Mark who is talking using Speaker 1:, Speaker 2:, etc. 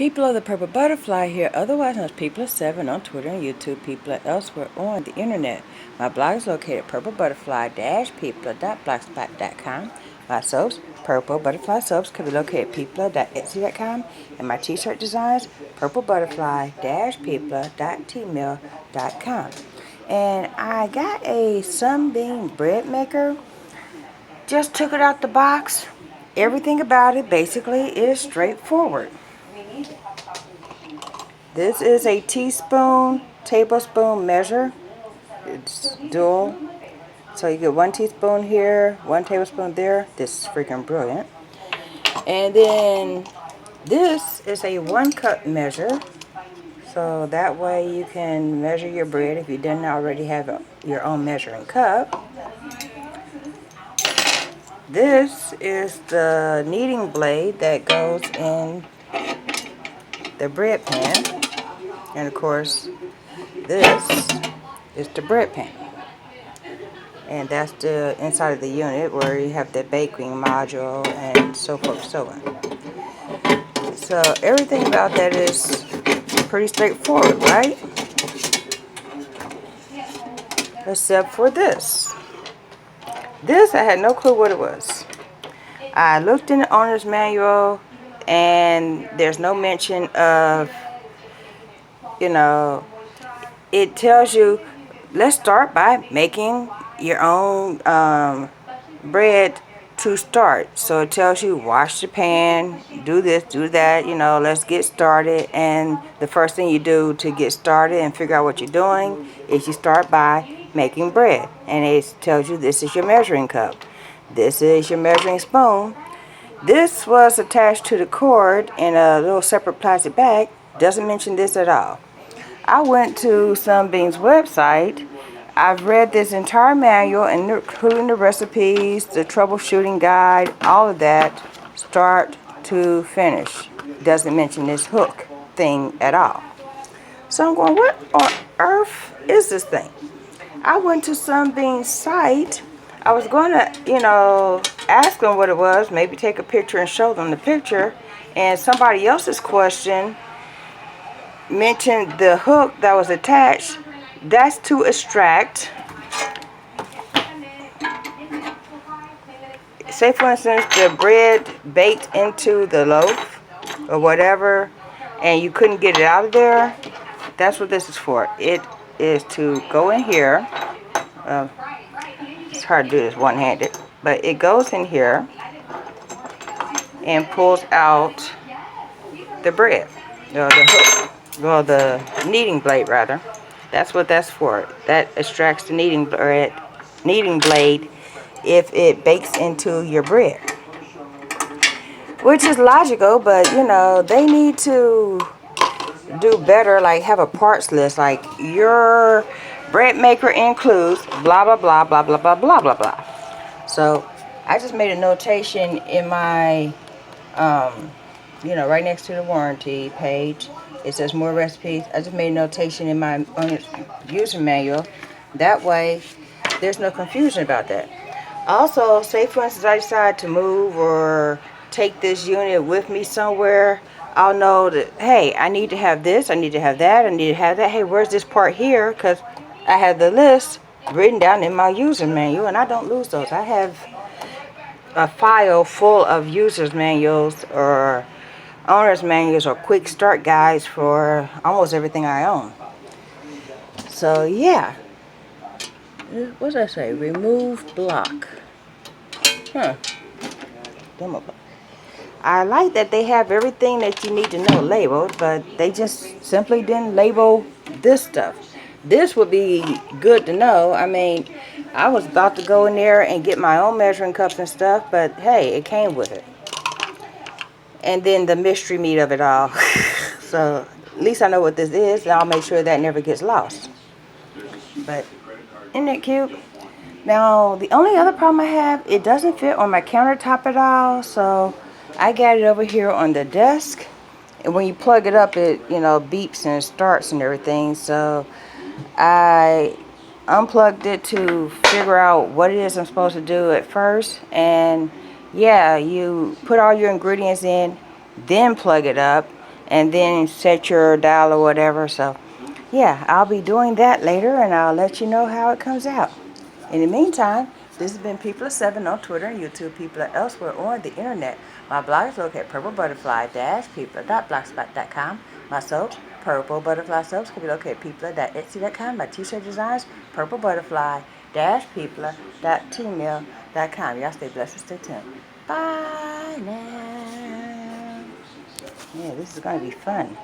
Speaker 1: People of the Purple Butterfly here, otherwise known as People of 7 on Twitter and YouTube, people elsewhere on the internet. My blog is located at purplebutterfly-people.blogspot.com. My soaps, Purple Butterfly Soaps, can be located at people.etsy.com. And my t-shirt designs, purplebutterfly-people.tmail.com. And I got a Sunbeam bread maker. Just took it out the box. Everything about it basically is straightforward. This is a teaspoon, tablespoon measure. It's dual. So you get 1 teaspoon here, 1 tablespoon there. This is freaking brilliant. And then this is a 1 cup measure. So that way you can measure your bread if you didn't already have your own measuring cup. This is the kneading blade that goes in the bread pan. And of course, this is the bread pan. And that's the inside of the unit where you have the baking module and so forth, so on. So everything about that is pretty straightforward, right? Except for this. This, I had no clue what it was. I looked in the owner's manual and there's no mention of, it tells you, let's start by making your own bread to start. So it tells you wash the pan, do this, do that, let's get started. And the first thing you do to get started and figure out what you're doing is you start by making bread. And it tells you this is your measuring cup. This is your measuring spoon. This was attached to the cord in a little separate plastic bag. Doesn't mention this at all. I went to Sunbeam's website. I've read this entire manual, including the recipes, the troubleshooting guide, all of that, start to finish. Doesn't mention this hook thing at all. So I'm going, what on earth is this thing? I went to Sunbeam's site. I was going to, ask them what it was, maybe take a picture and show them the picture. And somebody else's question mentioned the hook that was attached. That's to extract, say for instance, the bread baked into the loaf or whatever, and you couldn't get it out of there. That's what this is for. It is to go in here. It's hard to do this one-handed, but it goes in here and pulls out the bread, the hook, well, the kneading blade rather. That's what that's for. That extracts the kneading blade if it bakes into your bread. Which is logical, but they need to do better, like have a parts list, like your bread maker includes blah blah blah blah blah blah blah blah blah. So I just made a notation in my right next to the warranty page. It says more recipes. I just made a notation in my user manual. That way, there's no confusion about that. Also, say for instance I decide to move or take this unit with me somewhere, I'll know that, hey, I need to have this, I need to have that, I need to have that. Hey, where's this part here? Because I have the list written down in my user manual, and I don't lose those. I have a file full of user's manuals or owner's manuals or quick start guides for almost everything I own. So yeah, what did I say? Remove block. I like that they have everything that you need to know labeled, but they just simply didn't label this stuff. This would be good to know. I mean, I was about to go in there and get my own measuring cups and stuff, but hey, it came with it. And then the mystery meat of it all. So at least I know what this is, and I'll make sure that never gets lost. But isn't that cute? Now, the only other problem I have, it doesn't fit on my countertop at all. So I got it over here on the desk. And when you plug it up, it, beeps and starts and everything. So I unplugged it to figure out what it is I'm supposed to do at first. And yeah, you put all your ingredients in, then plug it up, and then set your dial or whatever. So yeah, I'll be doing that later, and I'll let you know how it comes out. In the meantime, this has been People of 7 on Twitter and YouTube. People are elsewhere on the internet. My blog is located at purplebutterfly-people.blogspot.com. My soaps, Purple Butterfly Soaps, can be located at people.etsy.com. My t-shirt designs, purplebutterfly-people.gmail.com. Y'all stay blessed and stay tuned. Bye now. Yeah, this is going to be fun.